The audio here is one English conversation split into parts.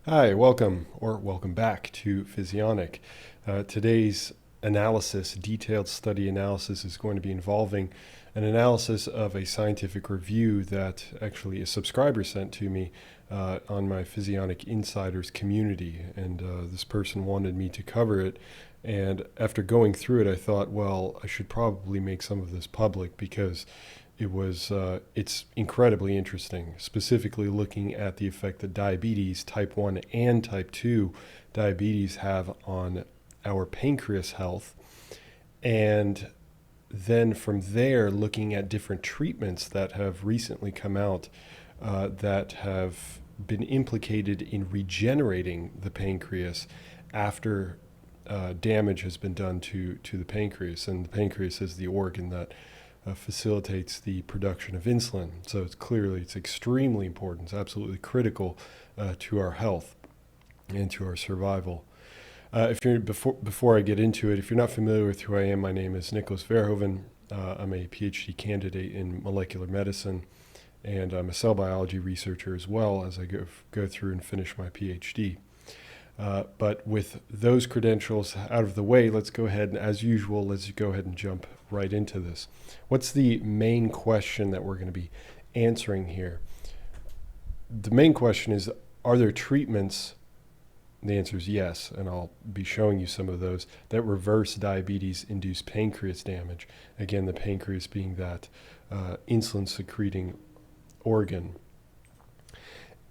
Hi, welcome or welcome back to Physionic. Today's detailed study analysis, is going to be involving an analysis of a scientific review that actually a subscriber sent to me on my Physionic Insiders community. And this person wanted me to cover it. And after going through it, I thought, well, I should probably make some of this public because it's incredibly interesting, specifically looking at the effect that diabetes, type 1 and type 2 diabetes, have on our pancreas health. And then from there, looking at different treatments that have recently come out that have been implicated in regenerating the pancreas after damage has been done to the pancreas. And the pancreas is the organ that facilitates the production of insulin. So it's extremely important. It's absolutely critical to our health and to our survival. If you're before I get into it, if you're not familiar with who I am, my name is Nicholas Verhoeven. I'm a PhD candidate in molecular medicine, and I'm a cell biology researcher as well as I go through and finish my PhD. But with those credentials out of the way, let's go ahead and, as usual, let's go ahead and jump right into this. What's the main question that we're going to be answering here? The main question is, are there treatments? The answer is yes, and I'll be showing you some of those that reverse diabetes-induced pancreas damage. Again, the pancreas being that insulin-secreting organ.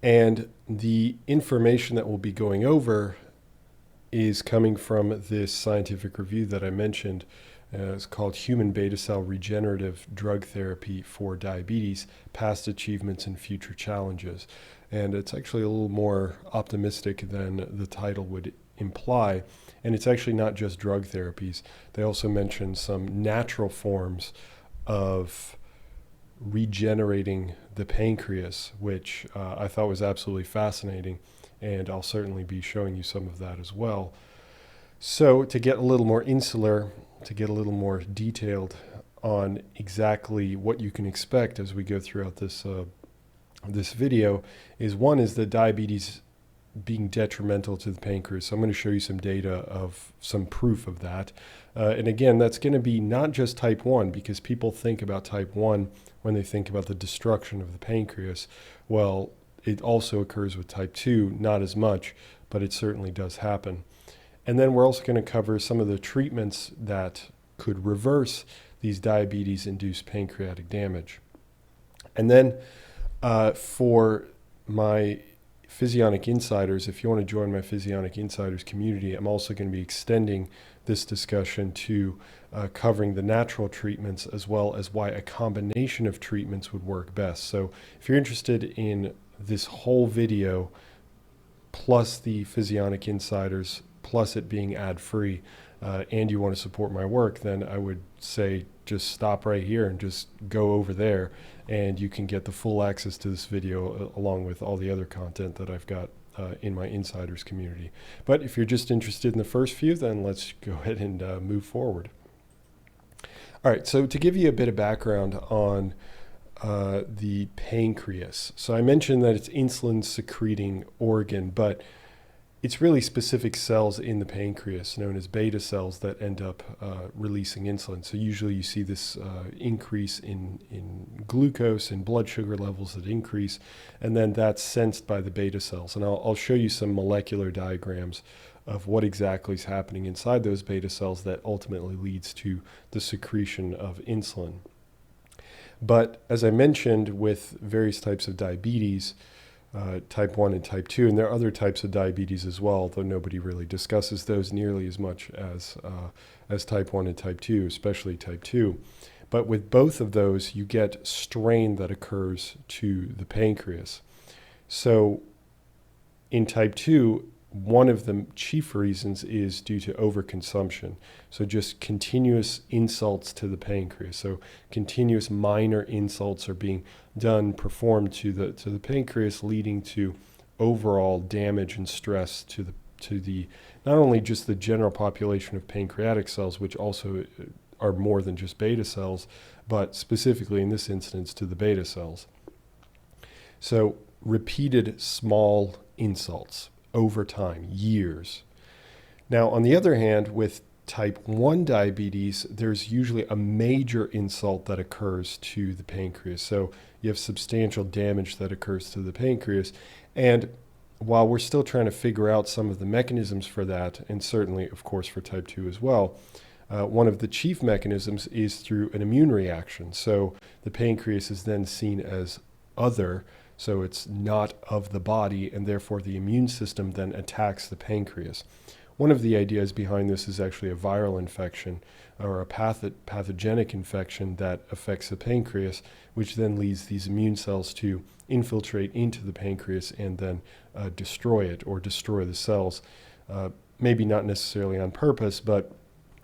And the information that we'll be going over is coming from this scientific review that I mentioned. It's called Human Beta Cell Regenerative Drug Therapy for Diabetes, Past Achievements and Future Challenges. And it's actually a little more optimistic than the title would imply. And it's actually not just drug therapies. They also mention some natural forms of regenerating the pancreas, which I thought was absolutely fascinating, and I'll certainly be showing you some of that as well. So to get a little more insular, to get a little more detailed on exactly what you can expect as we go throughout this video, is that diabetes being detrimental to the pancreas. So I'm going to show you some data of some proof of that. And again, that's going to be not just type 1, because people think about type 1 when they think about the destruction of the pancreas. Well, it also occurs with type 2, not as much, but it certainly does happen. And then we're also going to cover some of the treatments that could reverse these diabetes-induced pancreatic damage. And then for my Physionic Insiders, if you want to join my Physionic Insiders community, I'm also going to be extending this discussion to covering the natural treatments as well as why a combination of treatments would work best. So if you're interested in this whole video, plus the Physionic Insiders, plus it being ad-free, and you want to support my work, then I would say just stop right here and just go over there, and you can get the full access to this video along with all the other content that I've got in my Insiders community. But if you're just interested in the first few, then let's go ahead and move forward. All right, so to give you a bit of background on the pancreas. So I mentioned that it's insulin-secreting organ, but it's really specific cells in the pancreas, known as beta cells, that end up releasing insulin. So usually you see this increase in glucose and blood sugar levels that increase, and then that's sensed by the beta cells. And I'll show you some molecular diagrams of what exactly is happening inside those beta cells that ultimately leads to the secretion of insulin. But as I mentioned, with various types of diabetes, type 1 and type 2, and there are other types of diabetes as well, though nobody really discusses those nearly as much as type 1 and type 2, especially type 2. But with both of those, you get strain that occurs to the pancreas. So in type 2, one of the chief reasons is due to overconsumption. So just continuous insults to the pancreas. So continuous minor insults are being performed to the pancreas, leading to overall damage and stress to the not only just the general population of pancreatic cells, which also are more than just beta cells, but specifically in this instance to the beta cells. So repeated small insults over time, years. Now, on the other hand, with type 1 diabetes, there's usually a major insult that occurs to the pancreas. So you have substantial damage that occurs to the pancreas. And while we're still trying to figure out some of the mechanisms for that, and certainly, of course, for type 2 as well, one of the chief mechanisms is through an immune reaction. So the pancreas is then seen as other, so it's not of the body, and therefore the immune system then attacks the pancreas. One of the ideas behind this is actually a viral infection or a pathogenic infection that affects the pancreas, which then leads these immune cells to infiltrate into the pancreas and then destroy it or destroy the cells. Maybe not necessarily on purpose, but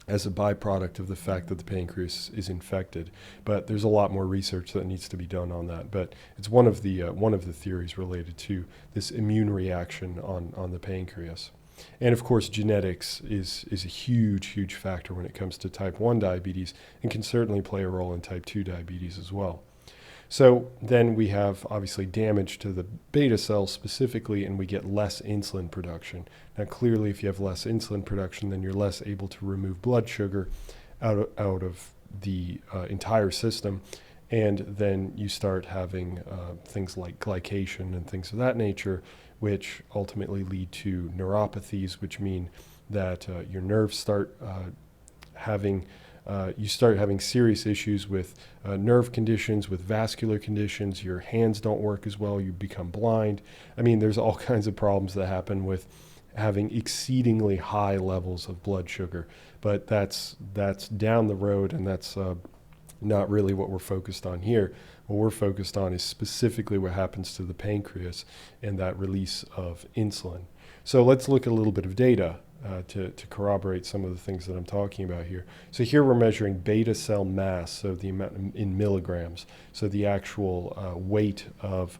as a byproduct of the fact that the pancreas is infected. But there's a lot more research that needs to be done on that. But it's one of the theories related to this immune reaction on the pancreas. And of course, genetics is a huge factor when it comes to type 1 diabetes and can certainly play a role in type 2 diabetes as well. So then we have obviously damage to the beta cells specifically, and we get less insulin production. Now, clearly, if you have less insulin production, then you're less able to remove blood sugar out of the entire system. And then you start having things like glycation and things of that nature, which ultimately lead to neuropathies, which mean that your nerves start having serious issues with nerve conditions, with vascular conditions. Your hands don't work as well. You become blind. I mean, there's all kinds of problems that happen with having exceedingly high levels of blood sugar. But that's down the road, and that's not really what we're focused on here. What we're focused on is specifically what happens to the pancreas and that release of insulin. So let's look at a little bit of data to corroborate some of the things that I'm talking about here. So here we're measuring beta cell mass, so the amount in milligrams, so the actual weight of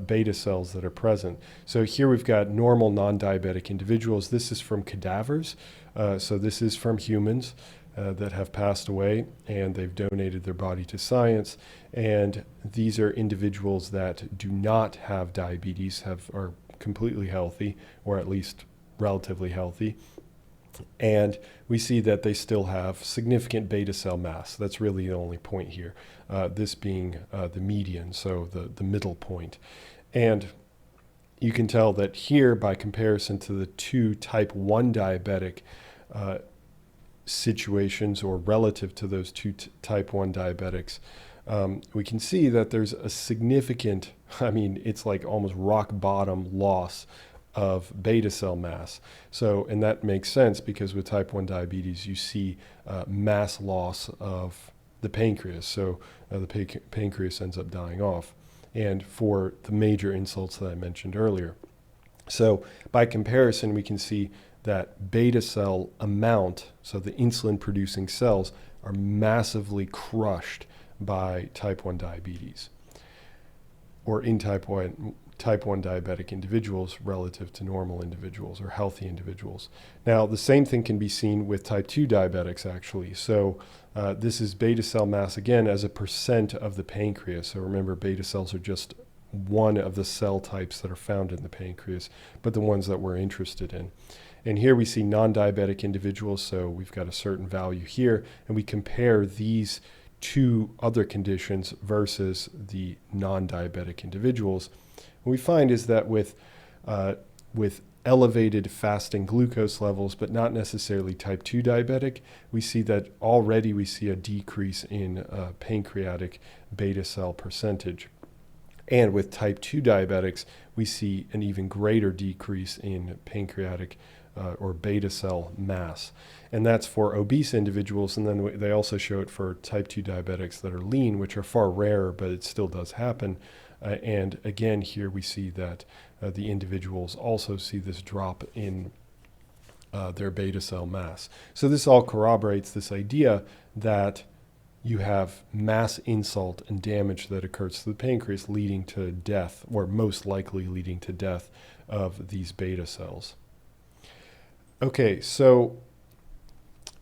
beta cells that are present. So here we've got normal non-diabetic individuals. This is from cadavers, so this is from humans that have passed away, and they've donated their body to science. And these are individuals that do not have diabetes, are completely healthy, or at least relatively healthy. And we see that they still have significant beta cell mass. That's really the only point here, this being the median, so the middle point. And you can tell that here, by comparison to the two type 1 diabetic situations, or relative to those two type 1 diabetics, we can see that there's a significant, it's like almost rock bottom loss of beta cell mass. So, and that makes sense because with type 1 diabetes, you see mass loss of the pancreas. So the pancreas ends up dying off, and for the major insults that I mentioned earlier. So by comparison, we can see that beta cell amount, so the insulin producing cells, are massively crushed by type 1 diabetes, or in type 1 diabetic individuals relative to normal individuals or healthy individuals. Now, the same thing can be seen with type 2 diabetics, actually. So this is beta cell mass, again, as a percent of the pancreas. So remember, beta cells are just one of the cell types that are found in the pancreas, but the ones that we're interested in. And here we see non-diabetic individuals, so we've got a certain value here, and we compare these two other conditions versus the non-diabetic individuals. What we find is that with elevated fasting glucose levels, but not necessarily type 2 diabetic, we see that already we see a decrease in pancreatic beta cell percentage. And with type 2 diabetics, we see an even greater decrease in pancreatic or beta cell mass. And that's for obese individuals. And then they also show it for type 2 diabetics that are lean, which are far rarer, but it still does happen. And again, here we see that the individuals also see this drop in their beta cell mass. So this all corroborates this idea that you have mass insult and damage that occurs to the pancreas, leading to death, or most likely leading to death of these beta cells. Okay, so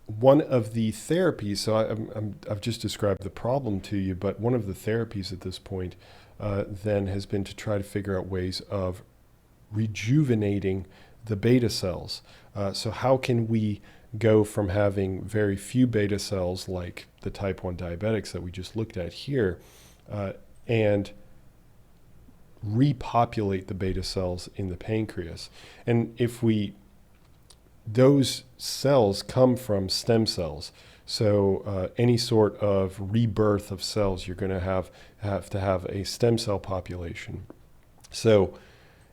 one of the therapies, so I've just described the problem to you, but one of the therapies at this point then has been to try to figure out ways of rejuvenating the beta cells. So how can we go from having very few beta cells like the type 1 diabetics that we just looked at here and repopulate the beta cells in the pancreas? And those cells come from stem cells. So any sort of rebirth of cells, you're going to have to have a stem cell population. So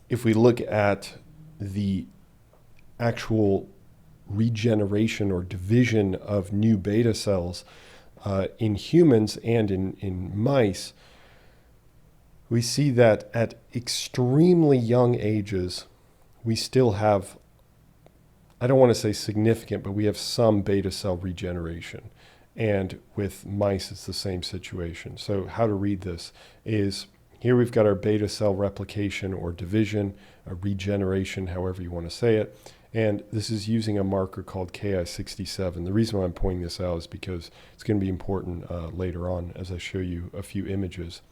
if we look at the actual regeneration or division of new beta cells in humans and in mice, we see that at extremely young ages, we still have, I don't want to say significant, but we have some beta cell regeneration. And with mice, it's the same situation. So how to read this is, here we've got our beta cell replication or division, a regeneration, however you want to say it. And this is using a marker called Ki67. The reason why I'm pointing this out is because it's going to be important later on as I show you a few images.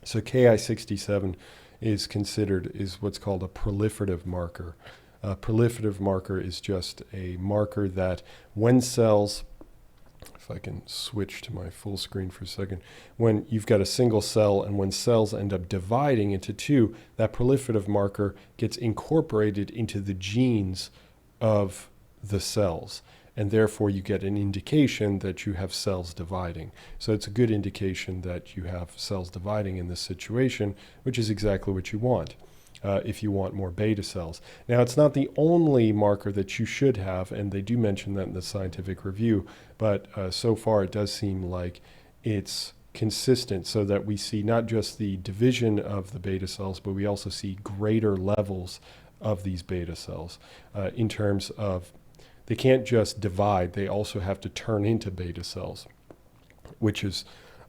So Ki67 is what's called a proliferative marker. A proliferative marker is just a marker that when cells, if I can switch to my full screen for a second, when you've got a single cell and when cells end up dividing into two, that proliferative marker gets incorporated into the genes of the cells. And therefore you get an indication that you have cells dividing. So it's a good indication that you have cells dividing in this situation, which is exactly what you want. If you want more beta cells. Now, it's not the only marker that you should have, and they do mention that in the scientific review, but so far it does seem like it's consistent so that we see not just the division of the beta cells, but we also see greater levels of these beta cells in terms of they can't just divide, they also have to turn into beta cells, which is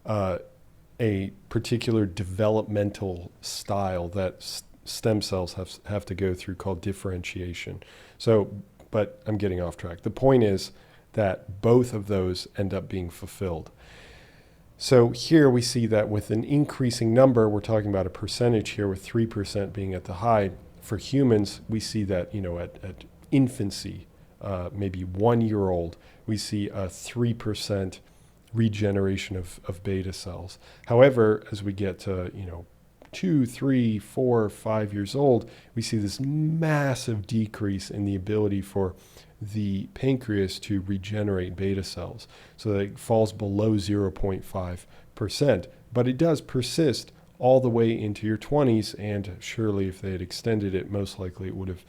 a particular developmental style that stem cells have to go through called differentiation. So, but I'm getting off track. The point is that both of those end up being fulfilled. So here we see that with an increasing number, we're talking about a percentage here with 3% being at the high. For humans, we see that, at infancy, maybe 1 year old, we see a 3% regeneration of beta cells. However, as we get to, 2, 3, 4, 5 years old, we see this massive decrease in the ability for the pancreas to regenerate beta cells. So that it falls below 0.5%. But it does persist all the way into your 20s, and surely if they had extended it, most likely it would have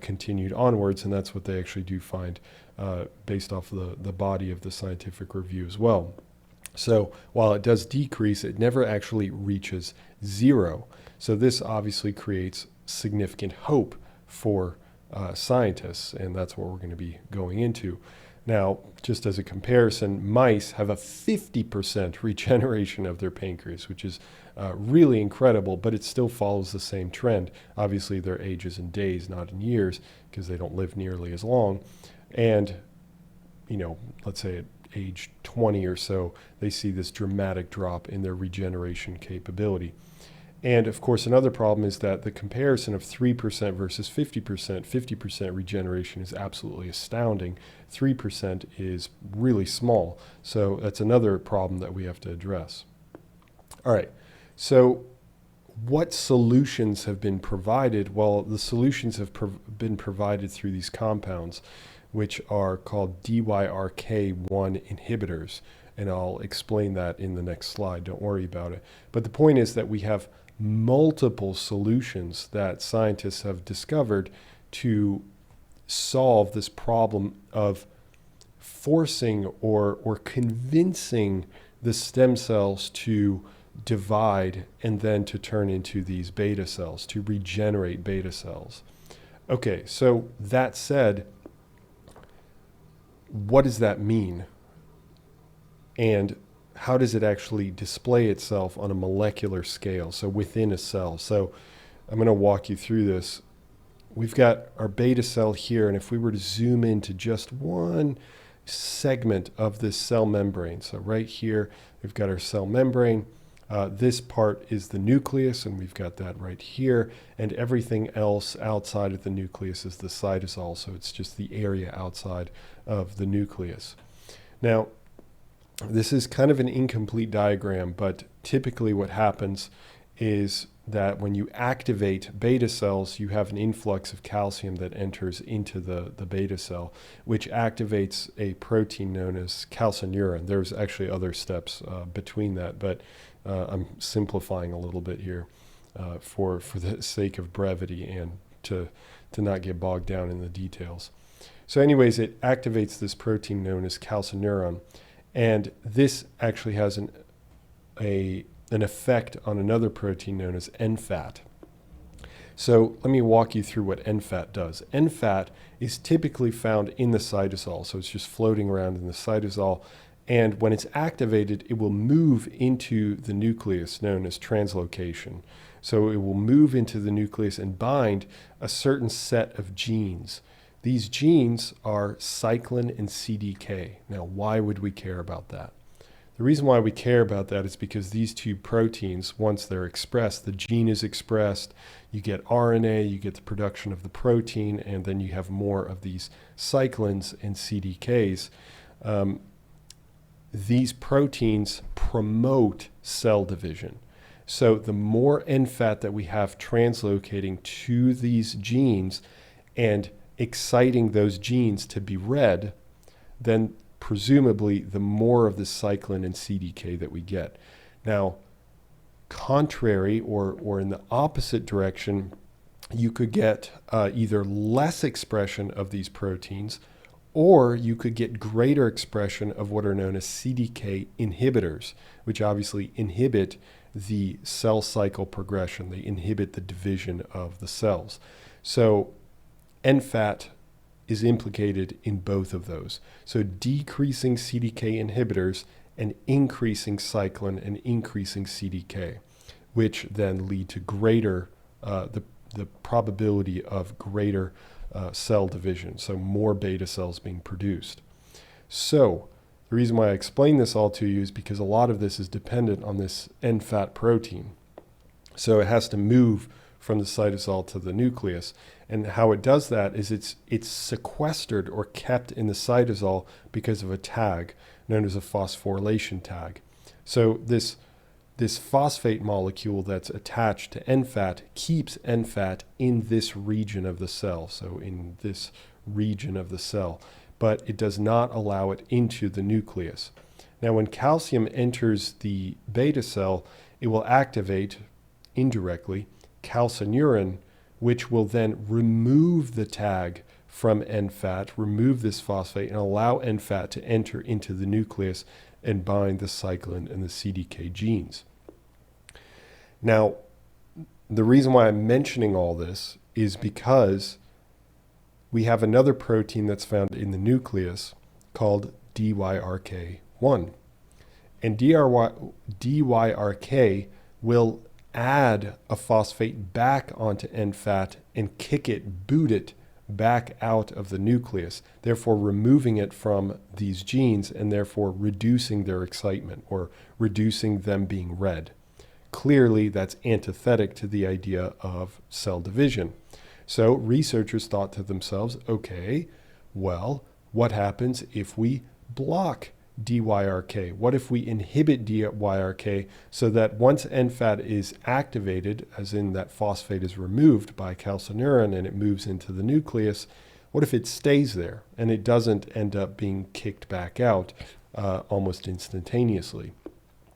continued onwards, and that's what they actually do find based off the body of the scientific review as well. So while it does decrease, it never actually reaches zero. So this obviously creates significant hope for scientists, and that's what we're going to be going into. Now, just as a comparison, mice have a 50% regeneration of their pancreas, which is really incredible, but it still follows the same trend. Obviously, their age is in days, not in years, because they don't live nearly as long. And, let's say at age 20 or so, they see this dramatic drop in their regeneration capability. And of course, another problem is that the comparison of 3% versus 50% regeneration is absolutely astounding. 3% is really small. So that's another problem that we have to address. All right. So what solutions have been provided? Well, the solutions have been provided through these compounds, which are called DYRK1 inhibitors. And I'll explain that in the next slide. Don't worry about it. But the point is that we have multiple solutions that scientists have discovered to solve this problem of forcing or convincing the stem cells to divide and then to turn into these beta cells, to regenerate beta cells. Okay, so that said, what does that mean? And how does it actually display itself on a molecular scale, so within a cell? So I'm going to walk you through this. We've got our beta cell here, and if we were to zoom into just one segment of this cell membrane, so right here, we've got our cell membrane. This part is the nucleus, and we've got that right here, and everything else outside of the nucleus is the cytosol, so it's just the area outside of the nucleus. Now, this is kind of an incomplete diagram, but typically what happens is that when you activate beta cells, you have an influx of calcium that enters into the beta cell, which activates a protein known as calcineurin. There's actually other steps between that, but I'm simplifying a little bit here for the sake of brevity and to not get bogged down in the details. So anyways, it activates this protein known as calcineurin, and this actually has an effect on another protein known as NFAT. So let me walk you through what NFAT does. NFAT is typically found in the cytosol, so it's just floating around in the cytosol, and when it's activated, it will move into the nucleus, known as translocation. So it will move into the nucleus and bind a certain set of genes. These genes are cyclin and CDK. Now, why would we care about that? The reason why we care about that is because these two proteins, once they're expressed, the gene is expressed, you get RNA, you get the production of the protein, and then you have more of these cyclins and CDKs. These proteins promote cell division. So the more NFAT that we have translocating to these genes and exciting those genes to be read, then presumably the more of the cyclin and CDK that we get. Now, contrary or in the opposite direction, you could get either less expression of these proteins, or you could get greater expression of what are known as CDK inhibitors, which obviously inhibit the cell cycle progression. They inhibit the division of the cells. So NFAT is implicated in both of those. So decreasing CDK inhibitors and increasing cyclin and increasing CDK, which then lead to greater, the probability of greater cell division, so more beta cells being produced. So the reason why I explain this all to you is because a lot of this is dependent on this NFAT protein. So it has to move from the cytosol to the nucleus. And how it does that is it's sequestered or kept in the cytosol because of a tag known as a phosphorylation tag. So this phosphate molecule that's attached to NFAT keeps NFAT in this region of the cell, so in this region of the cell, but it does not allow it into the nucleus. Now, when calcium enters the beta cell, it will activate indirectly calcineurin, which will then remove the tag from NFAT, remove this phosphate, and allow NFAT to enter into the nucleus and bind the cyclin and the CDK genes. Now, the reason why I'm mentioning all this is because we have another protein that's found in the nucleus called DYRK1. And DYRK will add a phosphate back onto NFAT and boot it back out of the nucleus, therefore removing it from these genes and therefore reducing their excitement or reducing them being read. Clearly, that's antithetic to the idea of cell division. So researchers thought to themselves, okay, well, what happens if we block DYRK? What if we inhibit DYRK so that once NFAT is activated, as in that phosphate is removed by calcineurin and it moves into the nucleus, what if it stays there and it doesn't end up being kicked back out almost instantaneously?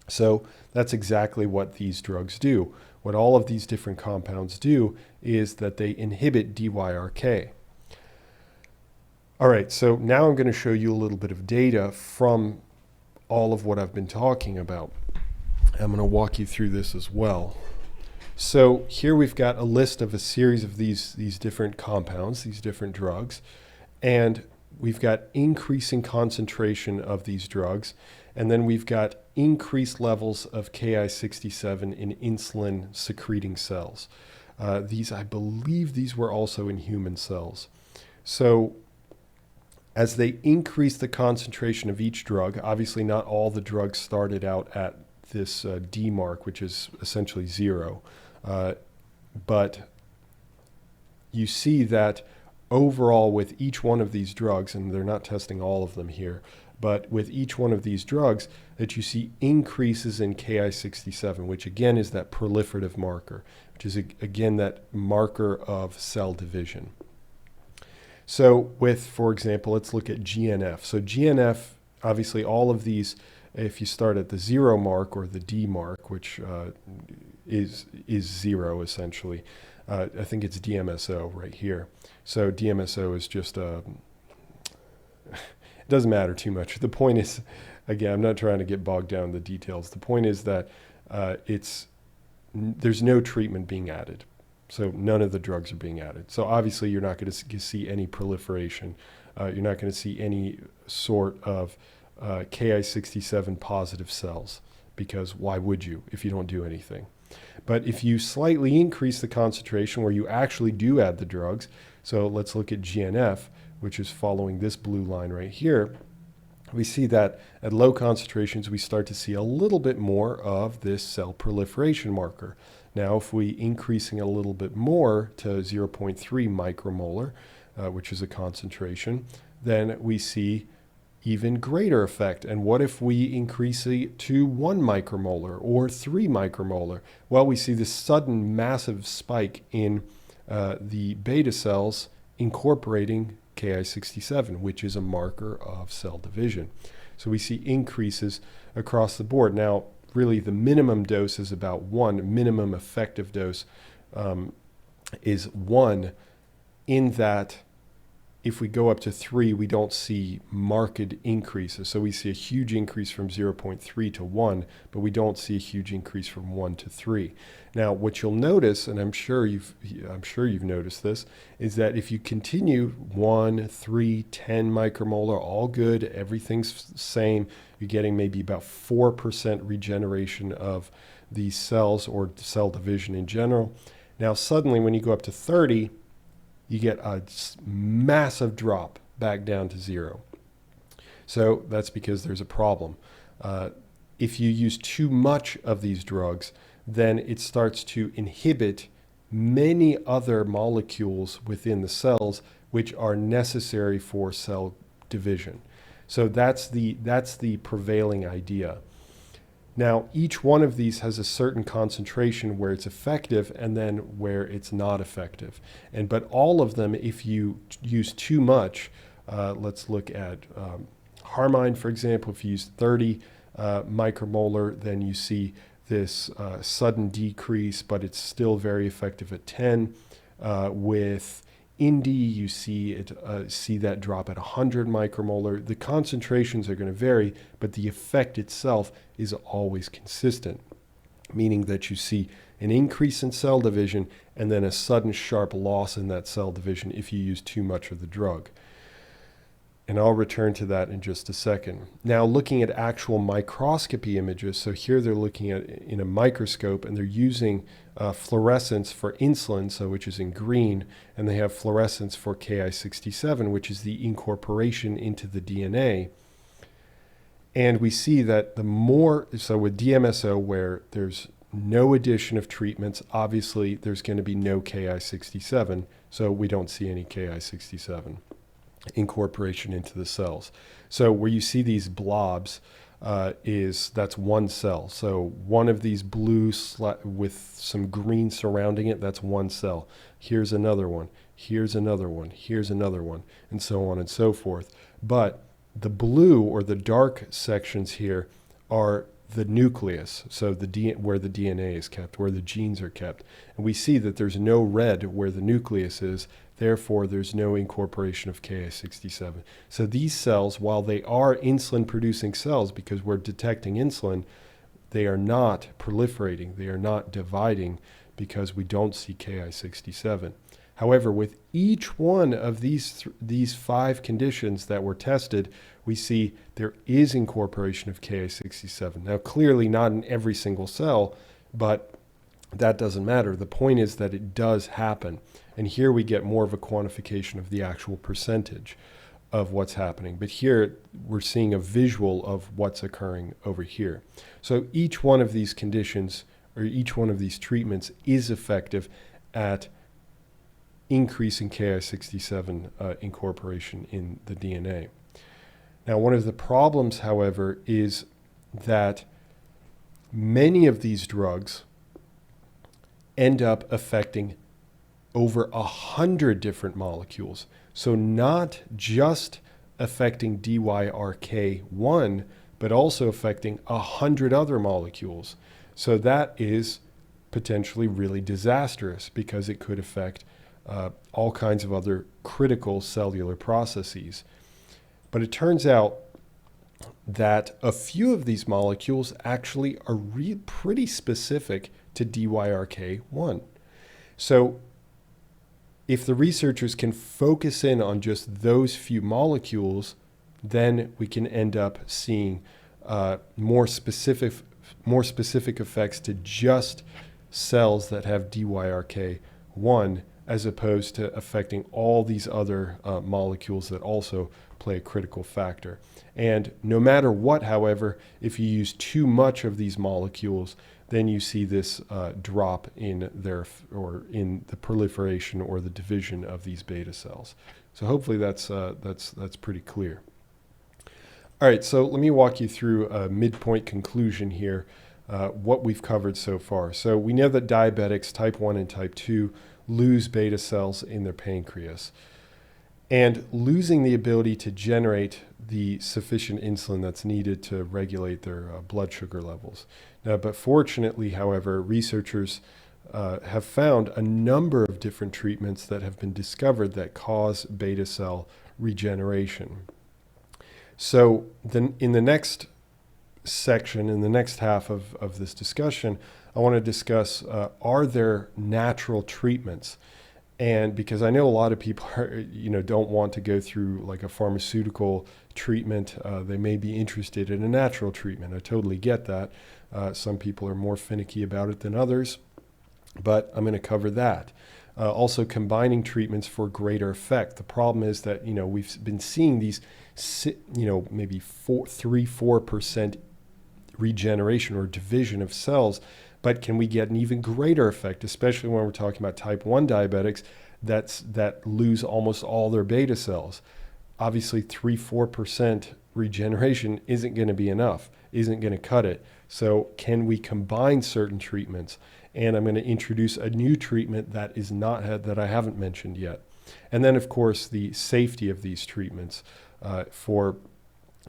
So that's exactly what these drugs do. What all of these different compounds do is that they inhibit DYRK. All right, so now I'm going to show you a little bit of data from all of what I've been talking about. I'm going to walk you through this as well. So here we've got a list of a series of these different compounds, these different drugs, and we've got increasing concentration of these drugs, and then we've got increased levels of Ki-67 in insulin secreting cells. I believe these were also in human cells. So as they increase the concentration of each drug, obviously not all the drugs started out at this D mark, which is essentially 0. But you see that overall with each one of these drugs, and they're not testing all of them here, but with each one of these drugs, that you see increases in Ki67, which again is that proliferative marker, which is again that marker of cell division. So with, for example, let's look at GNF. So GNF, obviously all of these, if you start at the 0 mark or the D mark, which is 0 essentially, I think it's DMSO right here. So DMSO is just it doesn't matter too much. The point is, again, I'm not trying to get bogged down in the details. The point is that there's no treatment being added. So none of the drugs are being added. So obviously you're not going to see any proliferation. You're not going to see any sort of Ki67 positive cells, because why would you if you don't do anything? But if you slightly increase the concentration where you actually do add the drugs, so let's look at GNF, which is following this blue line right here, we see that at low concentrations we start to see a little bit more of this cell proliferation marker. Now if we increasing a little bit more to 0.3 micromolar, which is a concentration, then we see even greater effect. And what if we increase it to 1 micromolar or 3 micromolar? Well, we see this sudden massive spike in the beta cells incorporating Ki67, which is a marker of cell division. So we see increases across the board. Now, really the minimum dose is about 1. Minimum effective dose is 1, in that if we go up to 3, we don't see marked increases. So we see a huge increase from 0.3 to 1, but we don't see a huge increase from 1 to 3. Now, what you'll notice, and I'm sure you've noticed this, is that if you continue 1, 3, 10 micromolar, all good, everything's the same, you're getting maybe about 4% regeneration of these cells or cell division in general. Now, suddenly when you go up to 30, you get a massive drop back down to 0. So that's because there's a problem. If you use too much of these drugs, then it starts to inhibit many other molecules within the cells which are necessary for cell division. So that's the prevailing idea. Now, each one of these has a certain concentration where it's effective and then where it's not effective. But all of them, if you use too much, let's look at Harmine, for example. If you use 30 micromolar, then you see this sudden decrease, but it's still very effective at 10. With Indy, you see that drop at 100 micromolar. The concentrations are going to vary, but the effect itself is always consistent, meaning that you see an increase in cell division and then a sudden sharp loss in that cell division if you use too much of the drug. And I'll return to that in just a second. Now, looking at actual microscopy images, so here they're looking at in a microscope and they're using fluorescence for insulin, so which is in green, and they have fluorescence for Ki67, which is the incorporation into the DNA. And we see that the more, so with DMSO, where there's no addition of treatments, obviously there's going to be no Ki67, so we don't see any Ki67 incorporation into the cells. So where you see these blobs that's one cell. So one of these blue with some green surrounding it, that's one cell. Here's another one, here's another one, here's another one, and so on and so forth. But the blue or the dark sections here are the nucleus, so where the DNA is kept, where the genes are kept. And we see that there's no red where the nucleus is, therefore there's no incorporation of Ki67. So these cells, while they are insulin-producing cells because we're detecting insulin, they are not proliferating, they are not dividing because we don't see Ki67. However, with each one of these 5 conditions that were tested, we see there is incorporation of Ki67. Now, clearly not in every single cell, but that doesn't matter. The point is that it does happen. And here we get more of a quantification of the actual percentage of what's happening. But here we're seeing a visual of what's occurring over here. So each one of these conditions or each one of these treatments is effective at increasing Ki67 incorporation in the DNA. Now, one of the problems, however, is that many of these drugs end up affecting over 100 different molecules. So not just affecting DYRK1, but also affecting 100 other molecules. So that is potentially really disastrous because it could affect all kinds of other critical cellular processes. But it turns out that a few of these molecules actually are pretty specific to DYRK1. So if the researchers can focus in on just those few molecules, then we can end up seeing more specific effects to just cells that have DYRK1, as opposed to affecting all these other molecules that also play a critical factor. And no matter what, however, if you use too much of these molecules, then you see this drop in in the proliferation or the division of these beta cells. So hopefully that's pretty clear. All right, so let me walk you through a midpoint conclusion here, what we've covered so far. So we know that diabetics type 1 and type 2 lose beta cells in their pancreas. And losing the ability to generate the sufficient insulin that's needed to regulate their blood sugar levels. Now, but fortunately, however, researchers have found a number of different treatments that have been discovered that cause beta cell regeneration. So then in the next section, in the next half of this discussion, I want to discuss, are there natural treatments? And because I know a lot of people don't want to go through like a pharmaceutical treatment, they may be interested in a natural treatment. I totally get that. Some people are more finicky about it than others, but I'm going to cover that. Also combining treatments for greater effect. The problem is that, we've been seeing these, maybe 3-4% regeneration or division of cells. But can we get an even greater effect, especially when we're talking about type 1 diabetics that lose almost all their beta cells? Obviously, 3-4% regeneration isn't going to be enough, isn't going to cut it. So can we combine certain treatments? And I'm going to introduce a new treatment that I haven't mentioned yet. And then, of course, the safety of these treatments for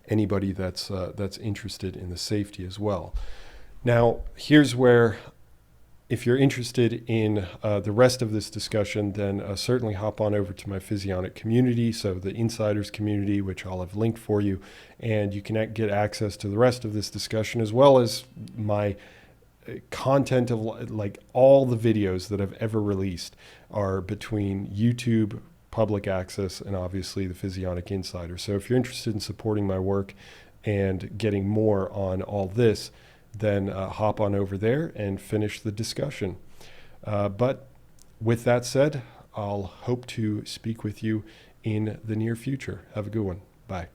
anybody that's interested in the safety as well. Now, here's where, if you're interested in the rest of this discussion, then certainly hop on over to my Physionic community, so the Insiders community, which I'll have linked for you, and you can get access to the rest of this discussion, as well as my content of like all the videos that I've ever released are between YouTube, public access, and obviously the Physionic Insider. So if you're interested in supporting my work and getting more on all this, then hop on over there and finish the discussion. But with that said, I'll hope to speak with you in the near future. Have a good one. Bye.